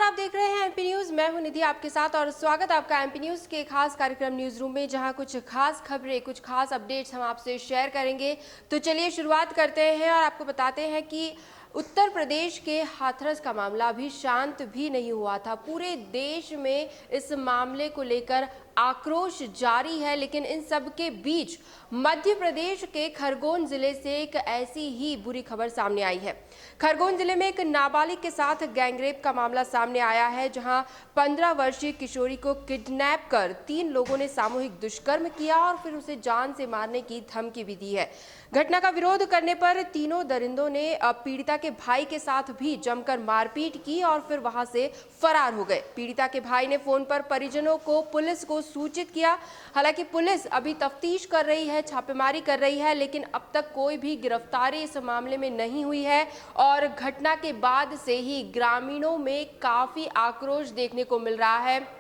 आप देख रहे हैं एमपी न्यूज। मैं हूं निधि आपके साथ और स्वागत आपका एमपी न्यूज के खास कार्यक्रम न्यूज रूम में, जहां कुछ खास खबरें, कुछ खास अपडेट्स हम आपसे शेयर करेंगे। तो चलिए शुरुआत करते हैं और आपको बताते हैं कि उत्तर प्रदेश के हाथरस का मामला अभी शांत भी नहीं हुआ था। पूरे देश में इस मामले को लेकर आक्रोश जारी है, लेकिन इन सब के बीच मध्य प्रदेश के खरगोन जिले से एक ऐसी ही बुरी खबर सामने आई है। खरगोन जिले में एक नाबालिग के साथ गैंगरेप का मामला सामने आया है, जहां 15 वर्षीय किशोरी को किडनैप कर 3 लोगों ने सामूहिक दुष्कर्म किया और फिर उसे जान से मारने की धमकी भी दी है। घटना का विरोध करने पर तीनों दरिंदों ने पीड़िता के भाई के साथ भी जमकर मारपीट की और फिर वहां से फरार हो गए। पीड़िता के भाई ने फोन पर परिजनों को पुलिस को सूचित किया। हालांकि पुलिस अभी तफ्तीश कर रही है, छापेमारी कर रही है, लेकिन अब तक कोई भी गिरफ्तारी इस मामले में नहीं हुई है और घटना के बाद से ही ग्रामीणों में काफी आक्रोश देखने को मिल रहा है।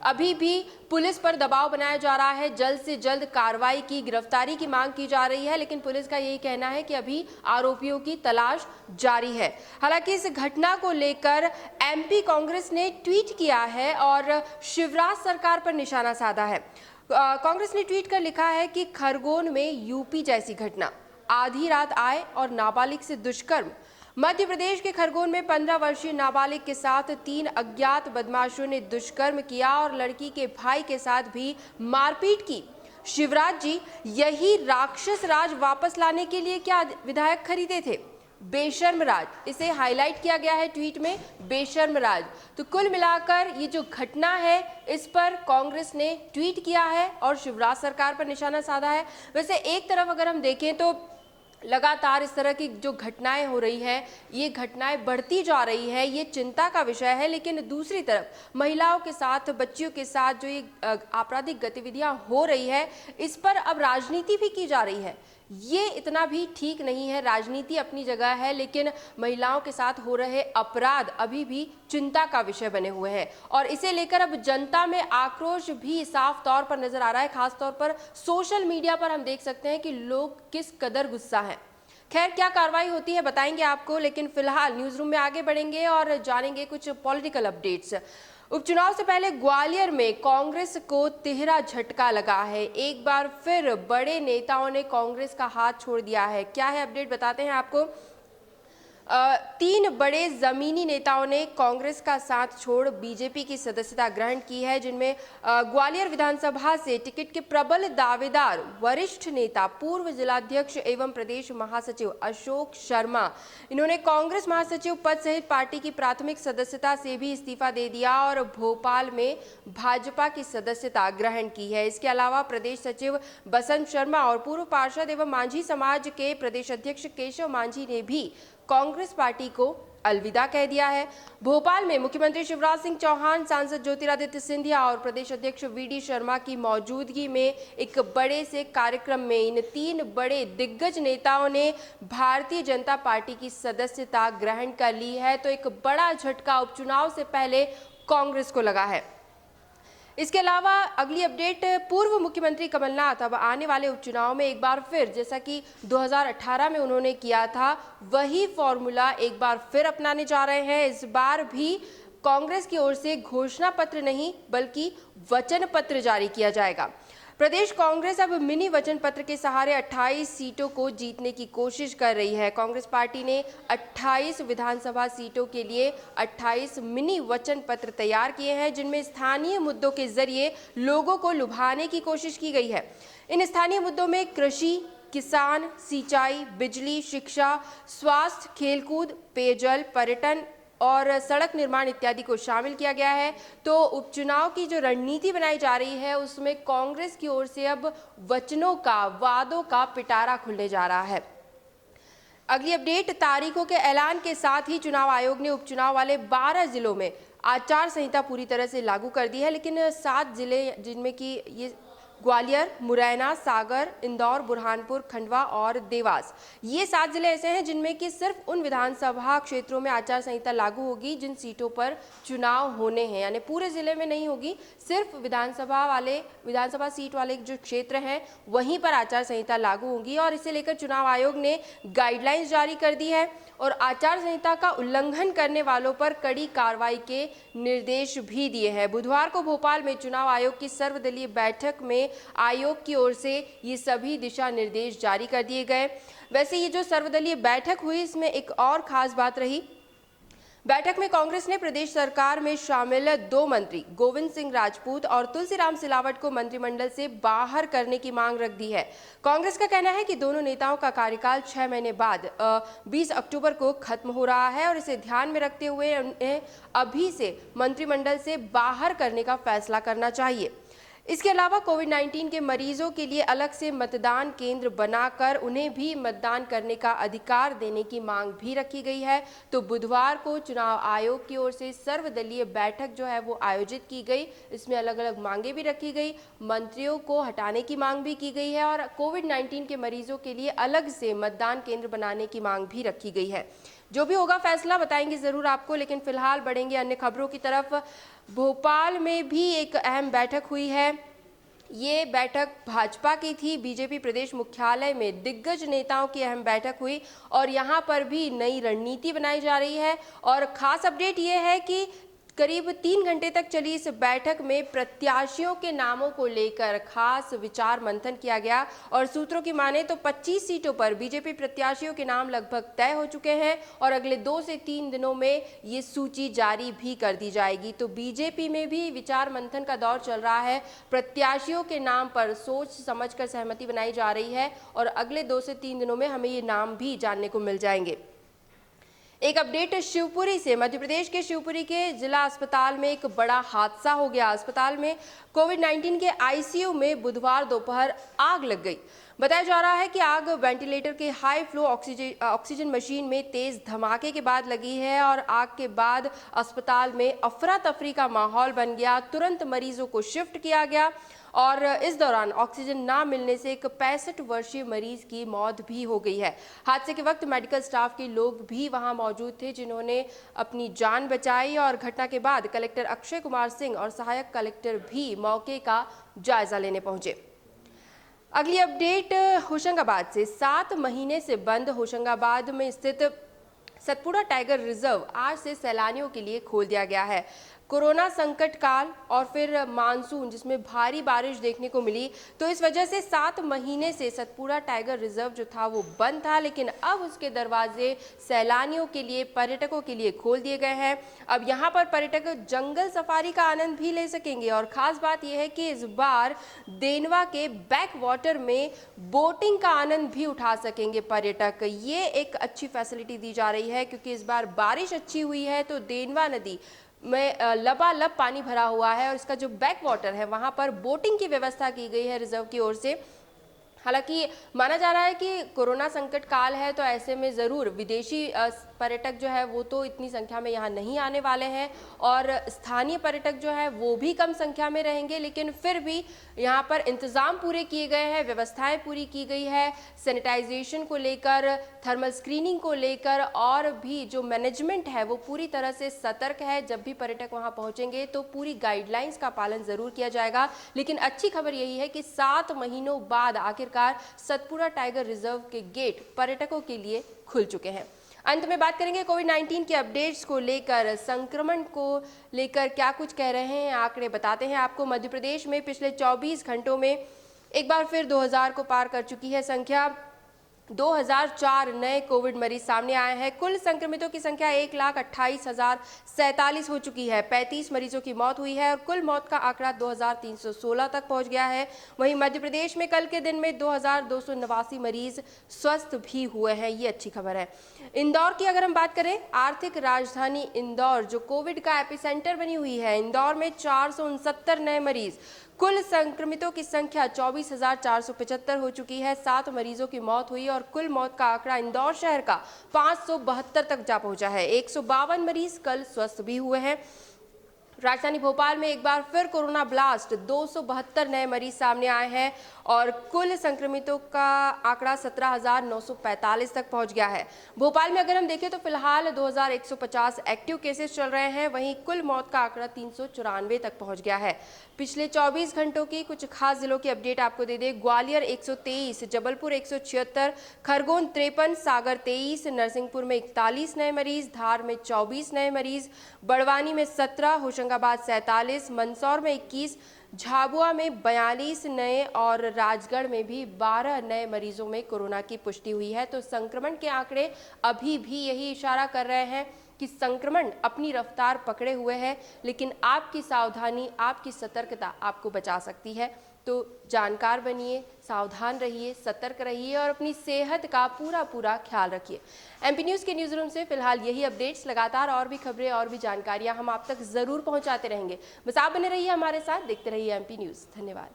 अभी भी पुलिस पर दबाव बनाया जा रहा है, जल्द से जल्द कार्रवाई की, गिरफ्तारी की मांग की जा रही है, लेकिन पुलिस का यही कहना है कि अभी आरोपियों की तलाश जारी है। हालांकि इस घटना को लेकर एमपी कांग्रेस ने ट्वीट किया है और शिवराज सरकार पर निशाना साधा है। कांग्रेस ने ट्वीट कर लिखा है कि खरगोन में यूपी जैसी घटना, आधी रात आए और नाबालिग से दुष्कर्म। मध्य प्रदेश के खरगोन में 15 वर्षीय नाबालिग के साथ 3 अज्ञात बदमाशों ने दुष्कर्म किया और लड़की के भाई के साथ भी मारपीट की। शिवराज जी, यही राक्षस राज वापस लाने के लिए क्या विधायक खरीदे थे? बेशर्म राज, इसे हाईलाइट किया गया है ट्वीट में, बेशर्म राज। तो कुल मिलाकर ये जो घटना है, इस पर कांग्रेस ने ट्वीट किया है और शिवराज सरकार पर निशाना साधा है। वैसे एक तरफ अगर हम देखें तो लगातार इस तरह की जो घटनाएं हो रही हैं, ये घटनाएं बढ़ती जा रही है, ये चिंता का विषय है। लेकिन दूसरी तरफ महिलाओं के साथ, बच्चियों के साथ जो ये आपराधिक गतिविधियां हो रही है, इस पर अब राजनीति भी की जा रही है। ये इतना भी ठीक नहीं है। राजनीति अपनी जगह है, लेकिन महिलाओं के साथ हो रहे अपराध अभी भी चिंता का विषय बने हुए हैं और इसे लेकर अब जनता में आक्रोश भी साफ तौर पर नजर आ रहा है। खास तौर पर सोशल मीडिया पर हम देख सकते हैं कि लोग किस कदर गुस्सा हैं। खैर, क्या कार्रवाई होती है बताएंगे आपको, लेकिन फिलहाल न्यूज रूम में आगे बढ़ेंगे और जानेंगे कुछ पॉलिटिकल अपडेट्स। उपचुनाव से पहले ग्वालियर में कांग्रेस को तिहरा झटका लगा है। एक बार फिर बड़े नेताओं ने कांग्रेस का हाथ छोड़ दिया है। क्या है अपडेट बताते हैं आपको। 3 बड़े जमीनी नेताओं ने कांग्रेस का साथ छोड़ बीजेपी की सदस्यता ग्रहण की है, जिनमें ग्वालियर विधानसभा से टिकट के प्रबल दावेदार वरिष्ठ नेता पूर्व जिलाध्यक्ष एवं प्रदेश महासचिव अशोक शर्मा, इन्होंने कांग्रेस महासचिव पद सहित पार्टी की प्राथमिक सदस्यता से भी इस्तीफा दे दिया और भोपाल में भाजपा की सदस्यता ग्रहण की है। इसके अलावा प्रदेश सचिव बसंत शर्मा और पूर्व पार्षद एवं मांझी समाज के प्रदेश अध्यक्ष केशव मांझी ने भी कांग्रेस पार्टी को अलविदा कह दिया है। भोपाल में मुख्यमंत्री शिवराज सिंह चौहान, सांसद ज्योतिरादित्य सिंधिया और प्रदेश अध्यक्ष वीडी शर्मा की मौजूदगी में एक बड़े से कार्यक्रम में इन 3 बड़े दिग्गज नेताओं ने भारतीय जनता पार्टी की सदस्यता ग्रहण कर ली है। तो एक बड़ा झटका उपचुनाव से पहले कांग्रेस को लगा है। इसके अलावा अगली अपडेट, पूर्व मुख्यमंत्री कमलनाथ अब आने वाले उपचुनाव में एक बार फिर, जैसा कि 2018 में उन्होंने किया था, वही फॉर्मूला एक बार फिर अपनाने जा रहे हैं। इस बार भी कांग्रेस की ओर से घोषणा पत्र नहीं बल्कि वचन पत्र जारी किया जाएगा। प्रदेश कांग्रेस अब मिनी वचन पत्र के सहारे 28 सीटों को जीतने की कोशिश कर रही है। कांग्रेस पार्टी ने 28 विधानसभा सीटों के लिए 28 मिनी वचन पत्र तैयार किए हैं, जिनमें स्थानीय मुद्दों के जरिए लोगों को लुभाने की कोशिश की गई है। इन स्थानीय मुद्दों में कृषि, किसान, सिंचाई, बिजली, शिक्षा, स्वास्थ्य, खेलकूद, पेयजल, पर्यटन और सड़क निर्माण इत्यादि को शामिल किया गया है। तो उपचुनाव की जो रणनीति बनाई जा रही है, उसमें कांग्रेस की ओर से अब वचनों का, वादों का पिटारा खुलने जा रहा है। अगली अपडेट, तारीखों के ऐलान के साथ ही चुनाव आयोग ने उपचुनाव वाले 12 जिलों में आचार संहिता पूरी तरह से लागू कर दी है, लेकिन 7 जिले, जिनमें कि ये ग्वालियर, मुरैना, सागर, इंदौर, बुरहानपुर, खंडवा और देवास, ये 7 जिले ऐसे हैं जिनमें कि सिर्फ उन विधानसभा क्षेत्रों में आचार संहिता लागू होगी जिन सीटों पर चुनाव होने हैं, यानी पूरे जिले में नहीं होगी, सिर्फ विधानसभा सीट वाले जो क्षेत्र हैं वहीं पर आचार संहिता लागू होगी। और इसे लेकर चुनाव आयोग ने गाइडलाइंस जारी कर दी है और आचार संहिता का उल्लंघन करने वालों पर कड़ी कार्रवाई के निर्देश भी दिए हैं। बुधवार को भोपाल में चुनाव आयोग की सर्वदलीय बैठक में आयोग की ओर से ये सभी दिशा निर्देश जारी कर दिए गए। वैसे ये जो सर्वदलीय बैठक हुई, इसमें एक और खास बात रही। बैठक में कांग्रेस ने प्रदेश सरकार में शामिल 2 मंत्री गोविंद सिंह राजपूत और तुलसीराम सिलावट को मंत्रिमंडल से बाहर करने की मांग रख दी है। कांग्रेस का कहना है कि दोनों नेताओं का कार्यकाल 6 महीने बाद 20 अक्टूबर को खत्म हो रहा है और इसे ध्यान में रखते हुए उन्हें अभी से मंत्रिमंडल से बाहर करने का फैसला करना चाहिए। इसके अलावा कोविड-19 के मरीजों के लिए अलग से मतदान केंद्र बनाकर उन्हें भी मतदान करने का अधिकार देने की मांग भी रखी गई है। तो बुधवार को चुनाव आयोग की ओर से सर्वदलीय बैठक जो है वो आयोजित की गई। इसमें अलग अलग मांगे भी रखी गई, मंत्रियों को हटाने की मांग भी की गई है और कोविड-19 के मरीजों के लिए अलग से मतदान केंद्र बनाने की मांग भी रखी गई है। जो भी होगा फैसला बताएंगे जरूर आपको, लेकिन फिलहाल बढ़ेंगे अन्य खबरों की तरफ। भोपाल में भी एक अहम बैठक हुई है। ये बैठक भाजपा की थी। बीजेपी प्रदेश मुख्यालय में दिग्गज नेताओं की अहम बैठक हुई और यहाँ पर भी नई रणनीति बनाई जा रही है। और खास अपडेट ये है कि करीब 3 घंटे तक चली इस बैठक में प्रत्याशियों के नामों को लेकर खास विचार मंथन किया गया और सूत्रों की माने तो 25 सीटों पर बीजेपी प्रत्याशियों के नाम लगभग तय हो चुके हैं और अगले 2 से 3 दिनों में ये सूची जारी भी कर दी जाएगी। तो बीजेपी में भी विचार मंथन का दौर चल रहा है। प्रत्याशियों के नाम पर सोच समझकर सहमति बनाई जा रही है और अगले 2 से 3 दिनों में हमें ये नाम भी जानने को मिल जाएंगे। एक अपडेट शिवपुरी से। मध्य प्रदेश के शिवपुरी के जिला अस्पताल में एक बड़ा हादसा हो गया। अस्पताल में कोविड-19 के आईसीयू में बुधवार दोपहर आग लग गई। बताया जा रहा है कि आग वेंटिलेटर के हाई फ्लो ऑक्सीजन मशीन में तेज धमाके के बाद लगी है और आग के बाद अस्पताल में अफरा तफरी का माहौल बन गया। तुरंत मरीजों को शिफ्ट किया गया और इस दौरान ऑक्सीजन ना मिलने से एक 65 वर्षीय मरीज की मौत भी हो गई है। हादसे के वक्त मेडिकल स्टाफ के लोग भी वहां मौजूद थे जिन्होंने अपनी जान बचाई और घटना के बाद कलेक्टर अक्षय कुमार सिंह और सहायक कलेक्टर भी मौके का जायजा लेने पहुंचे। अगली अपडेट होशंगाबाद से। 7 महीने से बंद होशंगाबाद में स्थित सतपुड़ा टाइगर रिजर्व आज से सैलानियों के लिए खोल दिया गया है। कोरोना संकट काल और फिर मानसून जिसमें भारी बारिश देखने को मिली, तो इस वजह से 7 महीने से सतपुड़ा टाइगर रिजर्व जो था वो बंद था, लेकिन अब उसके दरवाजे सैलानियों के लिए, पर्यटकों के लिए खोल दिए गए हैं। अब यहाँ पर पर्यटक जंगल सफारी का आनंद भी ले सकेंगे और खास बात यह है कि इस बार देनवा के बैक वाटर में बोटिंग का आनंद भी उठा सकेंगे पर्यटक। ये एक अच्छी फैसिलिटी दी जा रही है क्योंकि इस बार बारिश अच्छी हुई है तो देनवा नदी में लबालब पानी भरा हुआ है और इसका जो बैक वाटर है वहां पर बोटिंग की व्यवस्था की गई है रिजर्व की ओर से। हालांकि माना जा रहा है कि कोरोना संकट काल है तो ऐसे में ज़रूर विदेशी पर्यटक जो है वो तो इतनी संख्या में यहाँ नहीं आने वाले हैं और स्थानीय पर्यटक जो है वो भी कम संख्या में रहेंगे, लेकिन फिर भी यहाँ पर इंतज़ाम पूरे किए गए हैं, व्यवस्थाएं पूरी की गई है। सैनिटाइजेशन को लेकर, थर्मल स्क्रीनिंग को लेकर और भी जो मैनेजमेंट है वो पूरी तरह से सतर्क है। जब भी पर्यटक वहाँ पहुँचेंगे तो पूरी गाइडलाइंस का पालन ज़रूर किया जाएगा। लेकिन अच्छी खबर यही है कि 7 महीनों बाद आखिरकार सतपुड़ा टाइगर रिजर्व के गेट पर्यटकों के लिए खुल चुके हैं। अंत में बात करेंगे कोविड-19 के अपडेट्स को लेकर, संक्रमण को लेकर क्या कुछ कह रहे हैं आंकड़े बताते हैं आपको। मध्य प्रदेश में पिछले 24 घंटों में एक बार फिर 2000 को पार कर चुकी है संख्या। 2004 नए कोविड मरीज सामने आए हैं। कुल संक्रमितों की संख्या 1,28,047 हो चुकी है। 35 मरीजों की मौत हुई है और कुल मौत का आंकड़ा 2,316 तक पहुंच गया है। वहीं मध्य प्रदेश में कल के दिन में 2,289 मरीज स्वस्थ भी हुए हैं। ये अच्छी खबर है। इंदौर की अगर हम बात करें, आर्थिक राजधानी इंदौर जो कोविड का एपिसेंटर बनी हुई है, इंदौर में 469 नए मरीज। कुल संक्रमितों की संख्या 24,475 हो चुकी है। 7 मरीजों की मौत हुई और कुल मौत का आंकड़ा इंदौर शहर का 572 तक जा पहुंचा है। 152 मरीज कल स्वस्थ भी हुए हैं। राजधानी भोपाल में एक बार फिर कोरोना ब्लास्ट, 272 नए मरीज सामने आए हैं और कुल संक्रमितों का आंकड़ा 17,945 तक पहुंच गया है। भोपाल में अगर हम देखें तो फिलहाल 2,150 एक्टिव केसेस चल रहे हैं, वहीं कुल मौत का आंकड़ा 394 तक पहुंच गया है। पिछले 24 घंटों की कुछ खास जिलों की अपडेट आपको दे दें। ग्वालियर 123, जबलपुर 176, खरगोन 53, सागर 23, नरसिंहपुर में 41 नए मरीज, धार में 24 नए मरीज, बड़वानी में 17, होशंगाबाद 47, मंदसौर में 21, झाबुआ में 42 नए और राजगढ़ में भी 12 नए मरीजों में कोरोना की पुष्टि हुई है। तो संक्रमण के आंकड़े अभी भी यही इशारा कर रहे हैं कि संक्रमण अपनी रफ्तार पकड़े हुए है, लेकिन आपकी सावधानी, आपकी सतर्कता आपको बचा सकती है। तो जानकार बनिए, सावधान रहिए, सतर्क रहिए और अपनी सेहत का पूरा ख्याल रखिए। एमपी न्यूज़ के न्यूज़ रूम से फिलहाल यही अपडेट्स, लगातार और भी खबरें और भी जानकारियां हम आप तक जरूर पहुंचाते रहेंगे। बस आप बने रहिए हमारे साथ, देखते रहिए एमपी न्यूज़। धन्यवाद।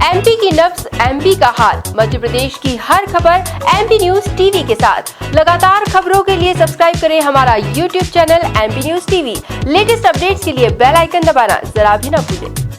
एमपी की नब्ज, एमपी का हाल, मध्य प्रदेश की हर खबर एमपी न्यूज़ टीवी के साथ। लगातार खबरों के लिए सब्सक्राइब करें हमारा YouTube channel MP news TV. Latest updates के लिए बेल आइकन दबाना जरा भी न भूलें।